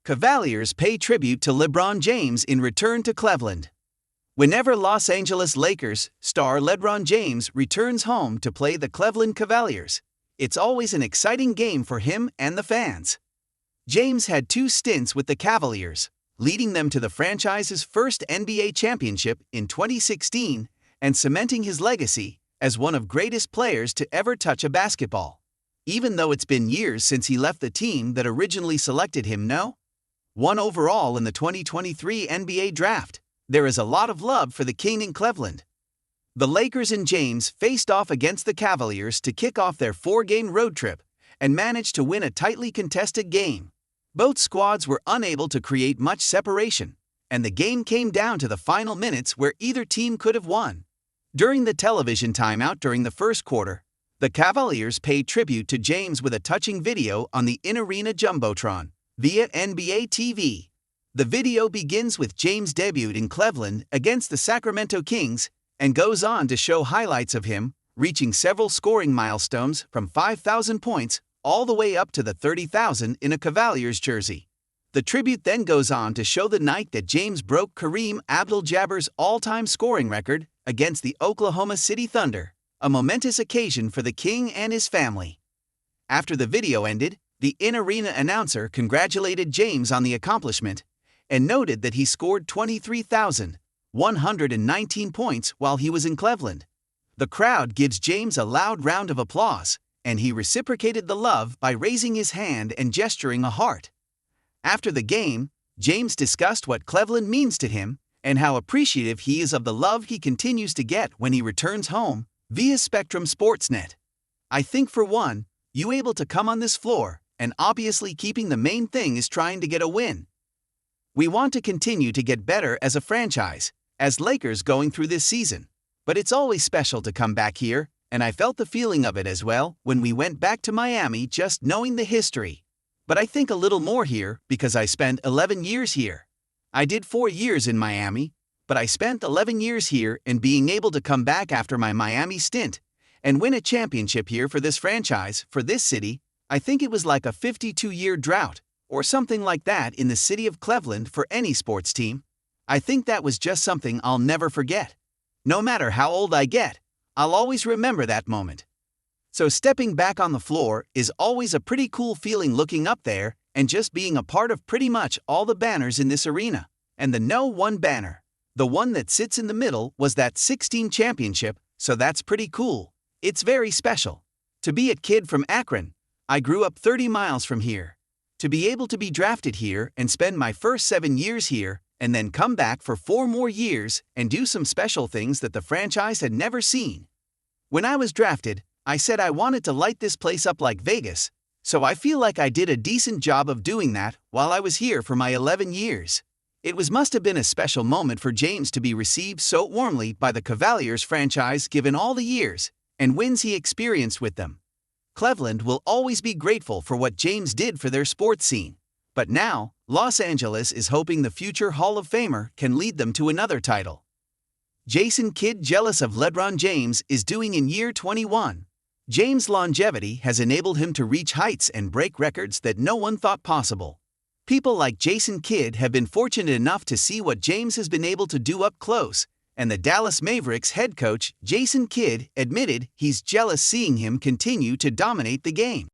Cavaliers pay tribute to LeBron James in return to Cleveland. Whenever Los Angeles Lakers star LeBron James returns home to play the Cleveland Cavaliers, it's always an exciting game for him and the fans. James had 2 stints with the Cavaliers, leading them to the franchise's first NBA championship in 2016 and cementing his legacy as one of the greatest players to ever touch a basketball. Even though it's been years since he left the team that originally selected him, no? 1 overall in the 2023 NBA Draft, there is a lot of love for the King in Cleveland. The Lakers and James faced off against the Cavaliers to kick off their 4-game road trip and managed to win a tightly contested game. Both squads were unable to create much separation, and the game came down to the final minutes where either team could have won. During the television timeout during the first quarter, the Cavaliers paid tribute to James with a touching video on the in-arena jumbotron via NBA TV. The video begins with James' debut in Cleveland against the Sacramento Kings and goes on to show highlights of him reaching several scoring milestones from 5,000 points all the way up to the 30,000 in a Cavaliers jersey. The tribute then goes on to show the night that James broke Kareem Abdul-Jabbar's all-time scoring record against the Oklahoma City Thunder, a momentous occasion for the King and his family. After the video ended, the in-arena announcer congratulated James on the accomplishment and noted that he scored 23,119 points while he was in Cleveland. The crowd gives James a loud round of applause, and he reciprocated the love by raising his hand and gesturing a heart. After the game, James discussed what Cleveland means to him and how appreciative he is of the love he continues to get when he returns home via Spectrum Sportsnet. "I think for one, you able to come on this floor, and obviously keeping the main thing is trying to get a win. We want to continue to get better as a franchise, as Lakers going through this season. But it's always special to come back here, and I felt the feeling of it as well when we went back to Miami just knowing the history. But I think a little more here because I spent 11 years here. I did 4 years in Miami, but I spent 11 years here, and being able to come back after my Miami stint and win a championship here for this franchise, for this city, I think it was like a 52-year drought or something like that in the city of Cleveland for any sports team. I think that was just something I'll never forget. No matter how old I get, I'll always remember that moment." So stepping back on the floor is always a pretty cool feeling, looking up there and just being a part of pretty much all the banners in this arena. And the No. 1 banner, the one that sits in the middle, was that 16 championship, so that's pretty cool. It's very special. To be a kid from Akron, I grew up 30 miles from here. To be able to be drafted here and spend my first 7 years here, and then come back for 4 more years and do some special things that the franchise had never seen. When I was drafted, I said I wanted to light this place up like Vegas, so I feel like I did a decent job of doing that while I was here for my 11 years. It must have been a special moment for James to be received so warmly by the Cavaliers franchise given all the years and wins he experienced with them. Cleveland will always be grateful for what James did for their sports scene. But now, Los Angeles is hoping the future Hall of Famer can lead them to another title. Jason Kidd jealous of LeBron James is doing in year 21. James' longevity has enabled him to reach heights and break records that no one thought possible. People like Jason Kidd have been fortunate enough to see what James has been able to do up close, and the Dallas Mavericks head coach, Jason Kidd, admitted he's jealous seeing him continue to dominate the game.